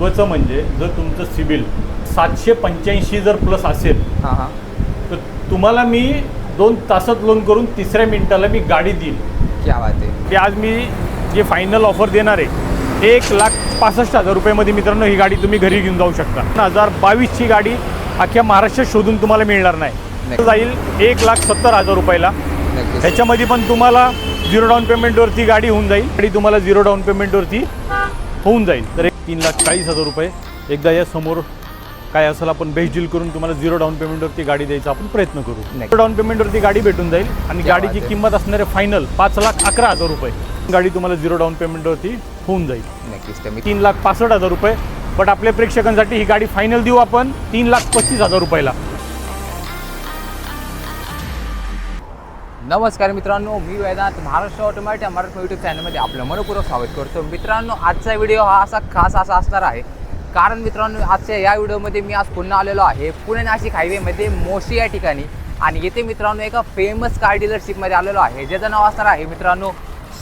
महत्त्वाचं म्हणजे जर तुमचं सिबिल 785 जर प्लस असेल तर तुम्हाला मी 2 तासात लोन करून 3ऱ्या मिनिटाला मी गाडी देईल. क्या बात आहे. की आज मी जे फायनल ऑफर देणार आहे 1,65,000 रुपयामध्ये मित्रांनो ही गाडी तुम्ही घरी घेऊन जाऊ शकता. 2022ची गाडी अख्ख्या महाराष्ट्रात शोधून तुम्हाला मिळणार नाही. जाईल 1,70,000 रुपयाला. ह्याच्यामध्ये पण तुम्हाला 0 डाऊन पेमेंटवरती गाडी होऊन जाईल. गाडी तुम्हाला 0 डाऊन पेमेंटवरती होऊन जाईल. तर 3,40,000 रुपये एकदा या समोर काय असेल आपण बेस्ट डील करून तुम्हाला 0 डाऊन पेमेंटवरती गाडी द्यायचा आपण प्रयत्न करू. 0 डाऊन पेमेंटवरती गाडी भेटून जाईल आणि गाडीची किंमत असणारे फायनल 5,11,000 रुपये. गाडी तुम्हाला 0 डाऊन पेमेंटवरती होऊन जाईल. नक्कीच. 3,65,000 रुपये. बट आपल्या प्रेक्षकांसाठी ही गाडी फायनल देऊ आपण 3,35,000 रुपयाला. नमस्कार मित्रांनो, मी वेदांत महाराष्ट्र ऑटोमॅटिक मराठी यूट्यूब चॅनलमध्ये आपलं मनपूर्वक स्वागत करतो. मित्रांनो, आजचा व्हिडिओ हा खास असा असणार आहे कारण मित्रांनो आजच्या या व्हिडिओमध्ये मी आज पुन्हा आलेलो आहे पुणे नाशिक हायवेमध्ये मोशी या ठिकाणी. आणि येथे मित्रांनो एका फेमस कार डीलरशिपमध्ये आलेलो आहे ज्याचं नाव असणार आहे मित्रांनो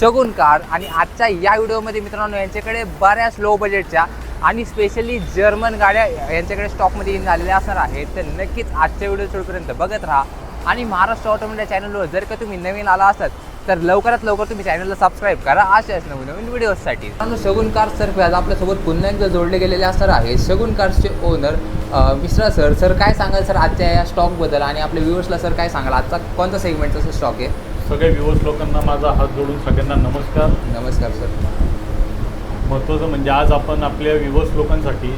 शगुन कार. आणि आजच्या या व्हिडिओमध्ये मित्रांनो यांच्याकडे बऱ्याच लो बजेटच्या आणि स्पेशली जर्मन गाड्या यांच्याकडे स्टॉकमध्ये येऊन आलेल्या असणार आहेत. तर नक्कीच आजच्या व्हिडिओ शेवटपर्यंत बघत राहा. आणि महाराष्ट्र ऑटोमॅटिक चॅनलवर जर का तुम्ही नवीन आला असाल तर लवकरात लवकर तुम्ही चॅनलला सबस्क्राईब करा अशाच नवीन व्हिडिओसाठी. मित्रांनो, शगुन कार्स तर्फे आज आपल्यासोबत पुन्हा एकदा जोडले गेलेले असणार आहे शगुन कार्सचे ओनर मिश्रा सर. सर काय सांगाल सर आजच्या या स्टॉकबद्दल आणि आपल्या व्ह्यूअर्सला सर काय सांगाल आजचा कोणता सेगमेंटचा स्टॉक आहे? सगळ्या व्ह्यूअर्स लोकांना माझा हात जोडून सगळ्यांना नमस्कार. नमस्कार सर. महत्त्वाचं म्हणजे आज आपण आपल्या व्ह्यूअर्स लोकांसाठी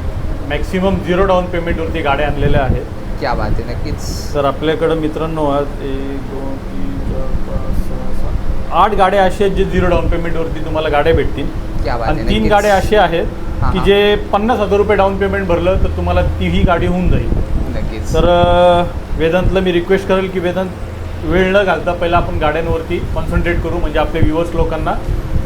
मॅक्सिमम 0 डाऊन पेमेंटवरती गाड्या आणलेल्या आहेत. क्या बात आहे. नक्कीच. तर आपल्याकडं मित्रांनो आज 1 2 3 4 5 6 7 8 गाड्या अशा आहेत जे 0 डाऊन पेमेंटवरती तुम्हाला गाड्या भेटतील. क्या बात आणि आहे. 3 गाड्या अशा आहेत की जे 50,000 रुपये डाऊन पेमेंट भरलं तर तुम्हाला ही गाडी होऊन जाईल. नक्कीच. तर वेदांतला मी रिक्वेस्ट करेल की वेदांत वेळ न घालता पहिला आपण गाड्यांवरती कॉन्सन्ट्रेट करू म्हणजे आपल्या व्ह्यूअर्स लोकांना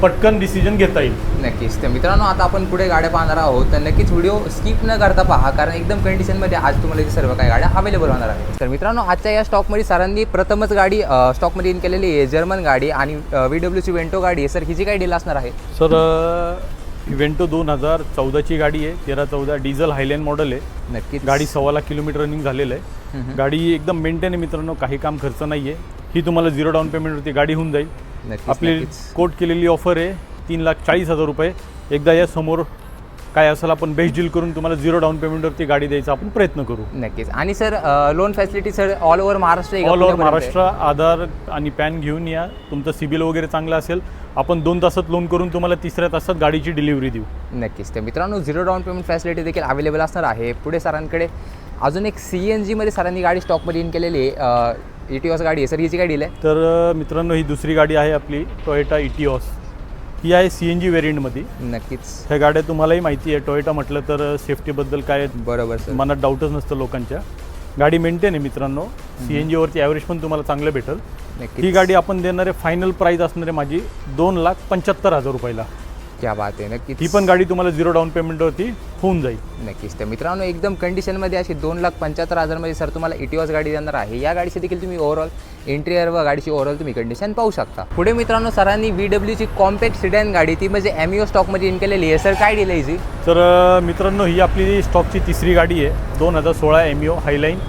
पटकन डिसिजन घेता येईल. नक्कीच. तर मित्रांनो आता आपण पुढे गाड्या पाहणार आहोत तर नक्कीच व्हिडिओ स्किप न करता पहा कारण एकदम कंडिशनमध्ये आज तुम्हाला इथे सर्व काही गाड्या अवेलेबल होणार आहेत. तर मित्रांनो आजच्या या स्टॉकमध्ये सरांनी प्रथमच गाडी स्टॉकमध्ये इन केलेली आहे जर्मन गाडी आणि VWची वेंटो गाडी आहे. सर ही जी काय डील असणार आहे? सर वेंटो 2014ची गाडी आहे. 13-14 डिझेल हायलाईन मॉडेल आहे. नक्कीच. गाडी 1.25 लाख किलोमीटर रनिंग झालेलं आहे. गाडी एकदम मेंटेन आहे मित्रांनो, काही काम खर्च नाही आहे. ही तुम्हाला 0 डाऊन पेमेंटवरती गाडी होऊन जाईल. आपली कोट केलेली ऑफर आहे 3,40,000 रुपये. एकदा या समोर काय असेल आपण बेस्ट डील करून तुम्हाला 0 डाऊन पेमेंटवरती गाडी द्यायचा आपण प्रयत्न करू. नक्कीच. आणि sir loan facility sir all over Maharashtra all over Maharashtra Aadhaar आणि पॅन घेऊन या. तुमचं सिबिल वगैरे चांगलं असेल आपण 2 तासात लोन करून तुम्हाला 3ऱ्या तासात गाडीची डिलिव्हरी देऊ. नक्कीच. तर मित्रांनो 0 डाऊन पेमेंट फॅसिलिटी देखील अवेलेबल असणार आहे. पुढे सरांकडे अजून एक CNGमध्ये सरांनी गाडी स्टॉकमध्ये इन केलेली आहे. इटिओस गाडी आहे. सर हिची काय डील आहे? तर मित्रांनो ही दुसरी गाडी आहे आपली टोयोटा इटिओस. ही आहे CNG व्हेरियंटमध्ये. नक्कीच. ह्या गाड्या तुम्हालाही माहिती आहे टोयोटा म्हटलं तर सेफ्टीबद्दल काय बरोबर सर. मनात डाऊटच नसतं लोकांच्या. गाडी मेंटेन आहे मित्रांनो. CNGवरती ॲव्हरेज पण तुम्हाला चांगलं भेटेल. ही गाडी आपण देणारे फायनल प्राईस असणारे माझी 2,75,000 रुपयाला. क्या बात आहे. नक्कीच. ही पण गाडी तुम्हाला 0 डाऊन पेमेंटवरती होऊन जाईल. नक्कीच. तर मित्रांनो एकदम कंडिशनमध्ये अशी 2,75,000मध्ये सर तुम्हाला इटिओस गाडी देणार आहे. या गाडीची देखील तुम्ही ओव्हरऑल इंटिरियर व गाडीची ओव्हरऑल तुम्ही कंडिशन पाहू शकता. पुढे मित्रांनो सरांनी VWची कॉम्पॅक्ट सिडॅन गाडी ती म्हणजे MEO स्टॉकमध्ये इन केलेली आहे. सर काय डील आहे हिची? तर मित्रांनो ही आपली स्टॉकची तिसरी गाडी आहे. 2016 MEO हायलाईन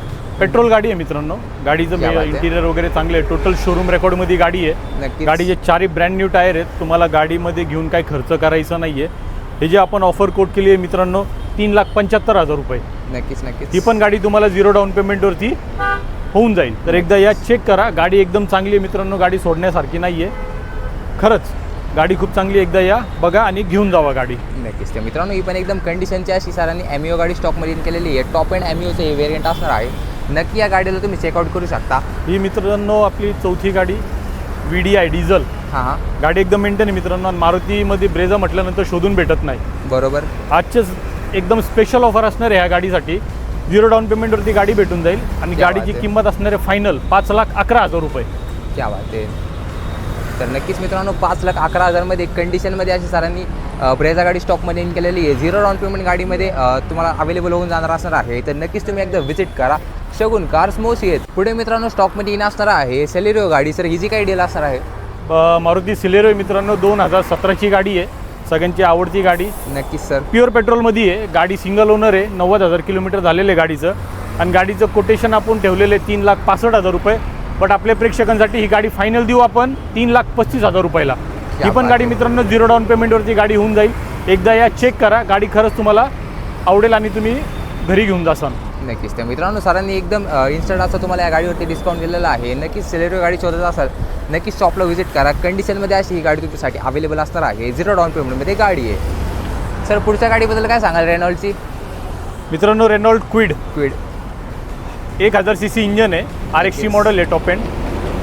पेट्रोल गाडी आहे मित्रांनो. गाडीचं इंटिरियर वगैरे चांगलं आहे. टोटल शोरूम रेकॉर्डमध्ये गाडी आहे. नक्कीच. गाडीचे 4 ब्रँड न्यू टायर आहेत. तुम्हाला गाडीमध्ये घेऊन काही खर्च करायचा नाही आहे. हे जे आपण ऑफर कोट केली आहे मित्रांनो 3,75,000 रुपये. नक्कीच. नक्कीच. ही पण गाडी तुम्हाला 0 डाऊन पेमेंटवरती होऊन जाईल. तर एकदा या चेक करा. गाडी एकदम चांगली आहे मित्रांनो. गाडी सोडण्यासारखी नाही आहे. खरंच गाडी खूप चांगली. एकदा या बघा आणि घेऊन जावा गाडी. नक्कीच. तर मित्रांनो ही पण एकदम कंडिशनची अशी सरांनी MEO गाडी स्टॉकमध्ये इन केलेली आहे. टॉप एंड MEOचं हे व्हेरियंट असणार आहे. नक्की या गाडीला तुम्ही चेकआउट करू शकता. ही मित्रांनो आपली चौथी गाडी VDI डिझेल. हां. गाडी एकदम मेंटेन आहे मित्रांनो. मारुतीमध्ये ब्रेझा म्हटल्यानंतर शोधून भेटत नाही. बरोबर. आजचेच एकदम स्पेशल ऑफर असणार आहे ह्या गाडीसाठी. 0 डाऊन पेमेंटवरती गाडी भेटून जाईल आणि गाडीची किंमत असणार आहे फायनल 5,11,000 रुपये. क्या बात आहे. तर नक्कीच मित्रांनो 5,11,000मध्ये कंडिशनमध्ये अशी सरांनी ब्रेझा गाडी स्टॉकमध्ये इन केलेली आहे. 0 डाऊन पेमेंट गाडीमध्ये तुम्हाला अवेलेबल होऊन जाणार असणार आहे. तर नक्कीच तुम्ही एकदा व्हिजिट करा शगुन कार्स मोशी आहेत. पुढे मित्रांनो स्टॉकमध्ये इन असणार आहे सेलेरिओ गाडी. सर ही जी काही डील असणार आहे? मारुती सिलेरो मित्रांनो 2017ची गाडी आहे. सगळ्यांची आवडती गाडी नक्कीच सर. प्युअर पेट्रोलमध्ये आहे. गाडी सिंगल ओनर आहे. 90,000 किलोमीटर झालेलं आहे गाडीचं. आणि गाडीचं कोटेशन आपण ठेवलेलं आहे 3,65,000 रुपये. बट आपल्या प्रेक्षकांसाठी ही गाडी फायनल देऊ आपण 3,35,000 रुपयाला. ही पण गाडी मित्रांनो 0 डाऊन पेमेंटवरती गाडी होऊन जाईल. एकदा या चेक करा. गाडी खरंच तुम्हाला आवडेल आणि तुम्ही घरी घेऊन जासाल. नक्कीच. तर मित्रांनो सरांनी एकदम इन्स्टंट असं तुम्हाला या गाडीवरती डिस्काउंट दिलेला आहे. नक्कीच सेलेरिओ गाडी शोधत असाल नक्कीच शॉपला व्हिजिट करा. कंडिशनमध्ये अशी ही गाडी तुमच्यासाठी अवेलेबल असणार आहे. 0 डाऊन पेमेंटमध्ये गाडी आहे. सर पुढच्या गाडीबद्दल काय सांगाल रेनॉल्डची? मित्रांनो Renault Kwid Kwid 1000 cc engine आहे. RXC मॉडेल आहे. टॉप एंड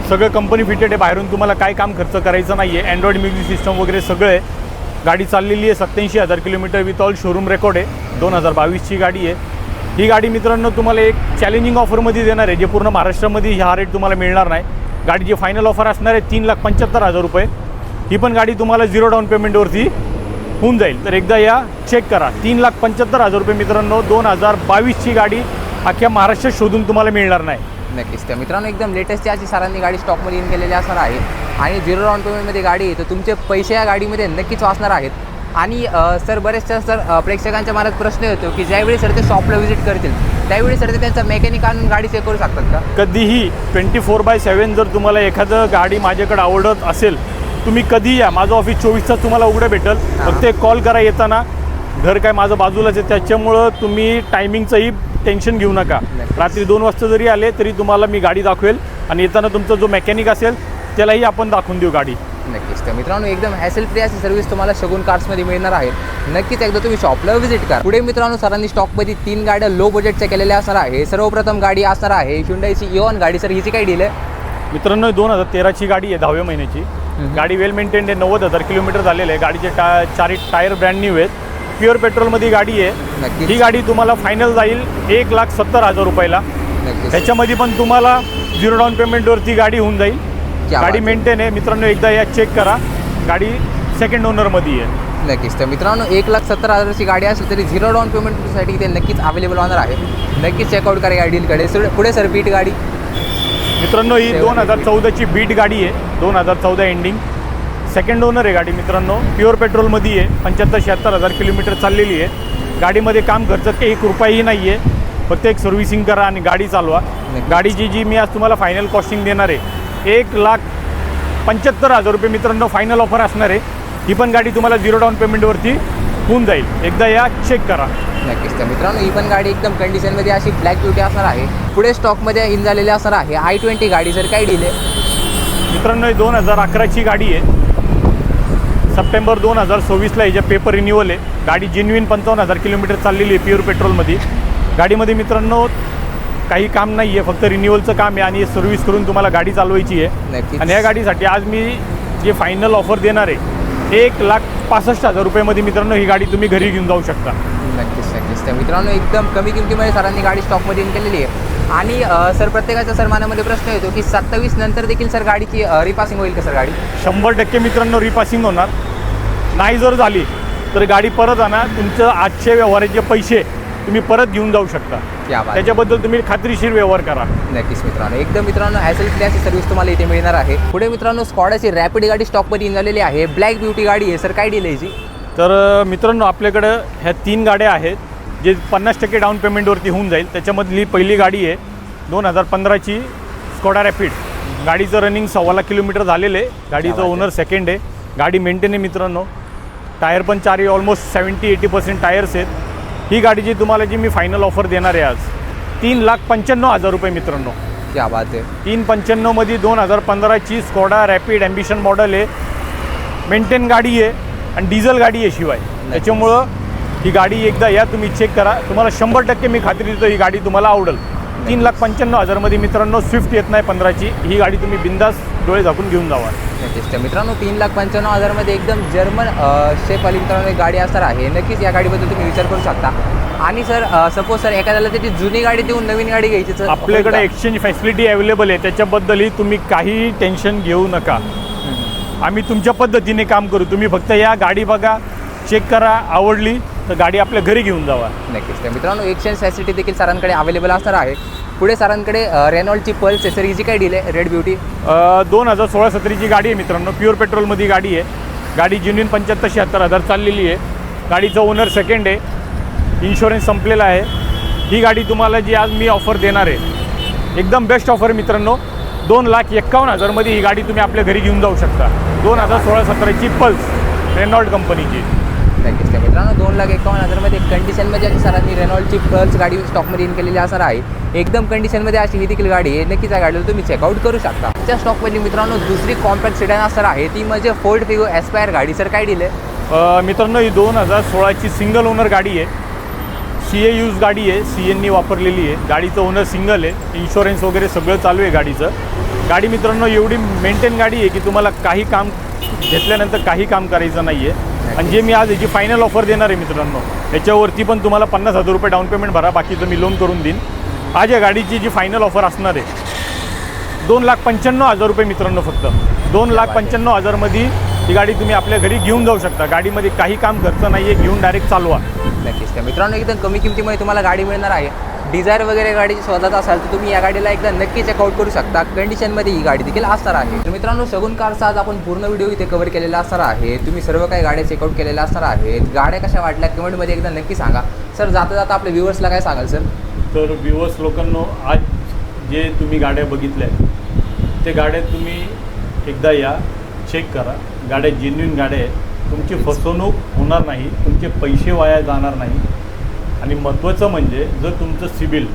सगळं कंपनी फिटेड आहे. बाहेरून तुम्हाला काय काम खर्च करायचं नाही आहे. अँड्रॉइड म्युझिक सिस्टम वगैरे सगळं आहे. गाडी चाललेली आहे 87,000 kilometre with all showroom record आहे. 2022ची गाडी आहे. ही गाडी मित्रांनो तुम्हाला एक चॅलेंजिंग ऑफरमध्ये देणार आहे जे पूर्ण महाराष्ट्रामध्ये हा रेट तुम्हाला मिळणार नाही. गाडीची फायनल ऑफर असणार आहे 3,75,000 रुपये. ही पण गाडी तुम्हाला 0 डाऊन पेमेंटवरती होऊन जाईल. तर एकदा या चेक करा. 3,75,000 रुपये मित्रांनो 2022ची गाडी अख्ख्या महाराष्ट्रात शोधून तुम्हाला मिळणार नाही. नक्कीच. तर मित्रांनो एकदम लेटेस्ट याची सरांनी गाडी स्टॉकमध्ये इन केलेली असणार आहे आणि 0 डाऊन पेमेंटमध्ये गाडी आहे. तर तुमचे पैसे या गाडीमध्ये नक्कीच वाचणार आहेत. आणि सर बरेचशा सर प्रेक्षकांच्या मनात प्रश्न येतो की ज्यावेळी सर ते शॉपला व्हिजिट करतील त्यावेळी सर ते त्यांचा मेकॅनिक आणून गाडी चेक करू शकतात का? कधीही 24/7 जर तुम्हाला एखादं गाडी माझ्याकडे आवडत असेल तुम्ही कधी या. माझं ऑफिस 24 तास तुम्हाला उघडं भेटेल. फक्त एक कॉल करा येताना. घर काय माझं बाजूलाच आहे त्याच्यामुळं तुम्ही टायमिंगचंही टेन्शन घेऊ नका. रात्री 2 वाजता जरी आले तरी तुम्हाला मी गाडी दाखवेल आणि येताना तुमचा जो मेकॅनिक असेल त्यालाही आपण दाखवून देऊ गाडी. नक्कीच. तर मित्रांनो एकदम हॅसल फ्री अशी सर्व्हिस तुम्हाला शगुन कार्समध्ये मिळणार आहे. नक्कीच एकदा तुम्ही शॉपला व्हिजिट करा. पुढे मित्रांनो सरांनी स्टॉकमध्ये 3 गाड्या लो बजेटच्या केलेल्या असणार आहे. सर्वप्रथम गाडी असणार आहे Hyundaiची इओन गाडी. सर हिची काय डील आहे? मित्रांनो 2013ची गाडी आहे 10व्या महिन्याची. गाडी वेल मेंटेन्ड आहे. 90,000 किलोमीटर झालेलं आहे. गाडीचे चारही टायर ब्रँड न्यू आहेत. प्युअर पेट्रोलमध्ये गाडी आहे. ही गाडी तुम्हाला फायनल जाईल 1,70,000 रुपयाला. त्याच्यामध्ये पण तुम्हाला 0 डाऊन पेमेंटवरती गाडी होऊन जाईल. गाडी मेंटेन आहे मित्रांनो. एकदा या चेक करा. गाडी सेकंड ओनरमध्ये आहे. नक्कीच. तर मित्रांनो 1,70,000ची गाडी असेल तरी 0 डाऊन पेमेंटसाठी ते नक्कीच अवेलेबल होणार आहे. नक्कीच चेकआउट करा या डीलकडे. पुढे सर बीट गाडी. मित्रांनो ही 2014ची बीट गाडी आहे. 2014 एंडिंग. सेकंड ओनर आहे गाडी मित्रांनो. प्युअर पेट्रोलमध्ये आहे. 75,000-76,000 किलोमीटर चाललेली आहे. गाडीमध्ये काम खर्च काही 1 रुपयाही नाही आहे. फक्त एक सर्व्हिसिंग करा आणि गाडी चालवा. गाडीची जी मी आज तुम्हाला फायनल कॉस्टिंग देणार आहे 1,75,000 रुपये मित्रांनो फायनल ऑफर असणार आहे. ही पण गाडी तुम्हाला 0 डाऊन पेमेंटवरती होऊन जाईल. एकदा या चेक करा. नक्कीच. तर मित्रांनो ही पण गाडी एकदम कंडिशनमध्ये अशी ब्लॅक ब्युटी असणार आहे. पुढे स्टॉकमध्ये इन झालेली असणार आहे i20 गाडी. सर काय डील आहे? मित्रांनो 2011ची गाडी आहे. सप्टेंबर 2024ला हिच्या पेपर रिन्युअल आहे. गाडी जेन्युइन 55,000 किलोमीटर चाललेली आहे प्युअर पेट्रोलमध्ये. गाडीमध्ये मित्रांनो काही काम नाही आहे. फक्त रिन्युअलचं काम आहे आणि सर्व्हिस करून तुम्हाला गाडी चालवायची आहे. आणि या गाडीसाठी आज मी जे फायनल ऑफर देणार आहे 1,65,000 रुपयामध्ये मित्रांनो ही गाडी तुम्ही घरी घेऊन जाऊ शकता. नक्कीच. नक्कीच. तर मित्रांनो एकदम कमी किमतीमध्ये सरांनी गाडी स्टॉकमध्ये इन केलेली आहे. आणि सर प्रत्येकाच्या सर मनामध्ये प्रश्न येतो की 27 नंतर देखील सर गाडीची रिपासिंग होईल का सर? गाडी 100% मित्रांनो रिपासिंग होणार. नाही जर झाली तर गाडी परत आणा. तुमचं आजचे व्यवहाराचे पैसे तुम्ही परत घेऊन जाऊ शकता. त्याच्याबद्दल तुम्ही खात्रीशीर व्यवहार करा. नक्कीच मित्रांनो. एकदम मित्रांनो हॅसल फ्री अशी सर्व्हिस तुम्हाला इथे मिळणार आहे. पुढे मित्रांनो स्कॉडाची रॅपिड गाडी स्टॉकमध्ये इन झालेली आहे. ब्लॅक ब्युटी गाडी आहे. सर काय डील आहे याची? तर मित्रांनो आपल्याकडं ह्या 3 गाड्या आहेत जे 50% डाऊन पेमेंटवरती होऊन जाईल. त्याच्यामधली पहिली गाडी आहे 2015ची स्कॉडा रॅपिड. गाडीचं रनिंग 1.25 लाख किलोमीटर झालेलं आहे. गाडीचं ओनर सेकंड आहे. गाडी मेंटेन आहे मित्रांनो. टायर पण 4 ऑलमोस्ट 70-80% टायर्स आहेत. ही गाडीची तुम्हाला जी मी फायनल ऑफर देणार आहे आज 3,95,000 रुपये मित्रांनो. क्या बात आहे. 3,95,000मध्ये 2015ची स्कॉडा रॅपिड ॲम्बिशन मॉडेल आहे. मेंटेन गाडी आहे आणि डिझेल गाडी आहे शिवाय. त्याच्यामुळं ही गाडी एकदा या तुम्ही चेक करा. तुम्हाला 100% मी खात्री देतो ही गाडी तुम्हाला आवडेल. 3,95,000मध्ये मित्रांनो स्विफ्ट येत नाही 15ची. ही गाडी तुम्ही बिंदास डोळे झाकून घेऊन जावा. नक्कीच. मित्रांनो 3,95,000मध्ये एकदम जर्मन शेप वाली मित्रांनो एक गाडी असणार आहे. नक्कीच या गाडीबद्दल तुम्ही विचार करू शकता. आणि सर सपोज सर एखाद्याला त्याची जुनी गाडी देऊन नवीन गाडी घ्यायची तर आपल्याकडे एक्सचेंज फॅसिलिटी अवेलेबल आहे. त्याच्याबद्दलही तुम्ही काही टेन्शन घेऊ नका. आम्ही तुमच्या पद्धतीने काम करू. तुम्ही फक्त या गाडी बघा, चेक करा, आवडली तर गाडी आपल्या घरी घेऊन जावा. नक्कीच. तर मित्रांनो एक्सचेंज फॅसिलिटी देखील सरांकडे अवेलेबल असणार आहे. पुढे सरांकडे रेनॉल्डची पल्स आहे. सर हिची काय डील आहे? रेड ब्युटी 2016-17ची गाडी आहे मित्रांनो. प्युअर पेट्रोलमध्ये गाडी आहे. गाडी जेन्युइन 75-76 चाललेली आहे. गाडीचं ओनर सेकंड आहे, इन्शुरन्स संपलेला आहे. ही गाडी तुम्हाला जी आज मी ऑफर देणार आहे एकदम बेस्ट ऑफर मित्रांनो. 2,51,000मध्ये ही गाडी तुम्ही आपल्या घरी घेऊन जाऊ शकता. 2016-17ची पल्स रेनॉल्ट कंपनीची. नक्कीच त्या मित्रांनो 2,51,000मध्ये कंडिशनमध्ये अशी सरांनी रेनॉल्टची पल्स गाडी स्टॉकमध्ये इन केलेली असणार आहे. एकदम कंडिशनमध्ये अशी ही देखील गाडी आहे. नक्कीच या गाडीला तुम्ही चेकआउट करू शकता. त्या स्टॉकमध्ये मित्रांनो दुसरी कॉम्पॅक्ट सेडान असणार आहे, ती म्हणजे फोर्ड फिगो एस्पायर गाडी. सर काय दिलं मित्रांनो ही 2016ची सिंगल ओनर गाडी आहे. CA यूज गाडी आहे, CNनी वापरलेली आहे. गाडीचं ओनर सिंगल आहे, इन्शुरन्स वगैरे सगळं चालू आहे गाडीचं. गाडी मित्रांनो एवढी मेंटेन गाडी आहे की तुम्हाला काही काम घेतल्यानंतर काही काम करायचं नाही आहे. आणि जे मी आज याची फायनल ऑफर देणार आहे मित्रांनो, याच्यावरती पण तुम्हाला 50,000 रुपये डाऊन पेमेंट भरा, बाकीचं मी लोन करून देईन. आज या गाडीची जी फायनल ऑफर असणार आहे 2,95,000 रुपये मित्रांनो. फक्त 2,95,000मध्ये ही गाडी तुम्ही आपल्या घरी घेऊन जाऊ शकता. गाडीमध्ये काही काम खर्च नाही आहे, घेऊन डायरेक्ट चालवा. नक्कीच त्या मित्रांनो एकदम कमी किमतीमध्ये तुम्हाला गाडी मिळणार आहे. डिझायर वगैरे गाडीची शोधात असाल तर तुम्ही या गाडीला एकदा नक्की चेकआउट करू शकता. कंडिशनमध्ये ही गाडी देखील असणार आहे. तर मित्रांनो शगुन कारचा आज आपण पूर्ण व्हिडिओ इथे कव्हर केलेला असणार आहे. तुम्ही सर्व काही गाड्या चेकआउट केलेल्या असणार आहेत. गाड्या कशा वाटल्या कमेंटमध्ये एकदा नक्की सांगा. सर जाता जाता आपल्या व्ह्यूअर्सला काय सांगाल सर? तर व्ह्यूअर्स लोकांनो, आज जे तुम्ही गाड्या बघितल्या ते गाड्या तुम्ही एकदा या चेक करा. गाड्या जेन्युइन गाड्या आहेत. तुमची फसवणूक होणार नाही, तुमचे पैसे वाया जाणार नाही. आणि महत्त्वाचं म्हणजे जर तुमचं सिबिल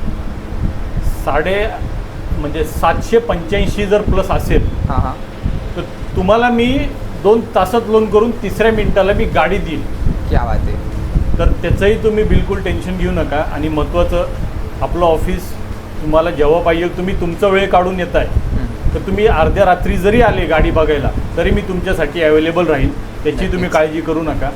785 जर प्लस असेल हां तर तुम्हाला मी 2 तासात लोन करून 3ऱ्या मिनिटाला मी गाडी देईल. क्या बात आहे. तर त्याचंही तुम्ही बिलकुल टेन्शन घेऊ नका. आणि महत्त्वाचं आपलं ऑफिस तुम्हाला जेव्हा पाहिजे तुम्ही तुमचा वेळ काढून येत आहे तर तुम्ही अर्ध्या रात्री जरी आले गाडी बघायला तरी मी तुमच्यासाठी अवेलेबल राहील. त्याची तुम्ही काळजी करू नका.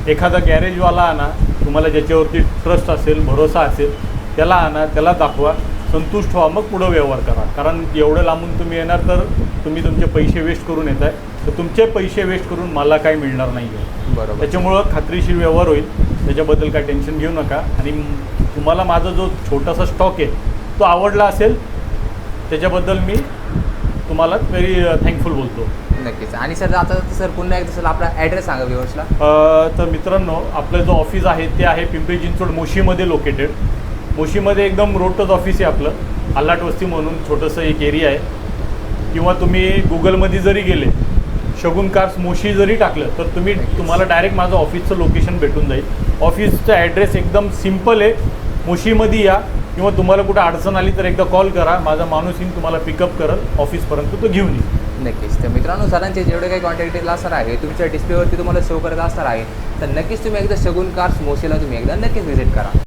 एखादा गॅरेजवाला आणा, तुम्हाला ज्याच्यावरती ट्रस्ट असेल, भरोसा असेल, त्याला आणा, त्याला दाखवा, संतुष्ट व्हा, मग पुढं व्यवहार करा. कारण एवढं लांबून तुम्ही येणार तर तुम्ही तुमचे पैसे वेस्ट करून येत आहे, तर तुमचे पैसे वेस्ट करून मला काही मिळणार नाही आहे. बरोबर. त्याच्यामुळं खात्रीशीर व्यवहार होईल, त्याच्याबद्दल काही टेन्शन घेऊ नका. आणि तुम्हाला माझा जो छोटासा स्टॉक आहे तो आवडला असेल त्याच्याबद्दल मी तुम्हाला व्हेरी थँकफुल बोलतो. नक्कीच. आणि सर आता सर पुन्हा एकदा सर आपला ॲड्रेस सांगा व्ह्यूअर्सला. तर मित्रांनो आपलं जो ऑफिस आहे ते आहे पिंपरी चिंचवड मोशीमध्ये लोकेटेड. मोशीमध्ये एकदम रोड टच ऑफिस आहे आपलं. आल्हाट वस्ती म्हणून छोटंसं एक एरिया आहे. किंवा तुम्ही गुगलमध्ये जरी गेले शगुन कार्स मोशी जरी टाकलं तर तुम्हाला डायरेक्ट माझं ऑफिसचं लोकेशन भेटून जाईल. ऑफिसचं ॲड्रेस एकदम सिम्पल आहे. मोशीमध्ये या किंवा तुम्हाला कुठं अडचण आली तर एकदा कॉल करा. माझा माणूस येऊन तुम्हाला पिकअप करल ऑफिसपर्यंत, तो घेऊन येईल. नक्कीच. तर मित्रांनो सरांचे जेवढे काही कॉन्टॅक्ट डिटेल असणार आहे तुमच्या डिस्प्लेवरती तुम्हाला शो करत असणार आहे. तर नक्कीच तुम्ही एकदा शगुन कार्स मोशीला तुम्ही एकदा नक्कीच व्हिजिट करा.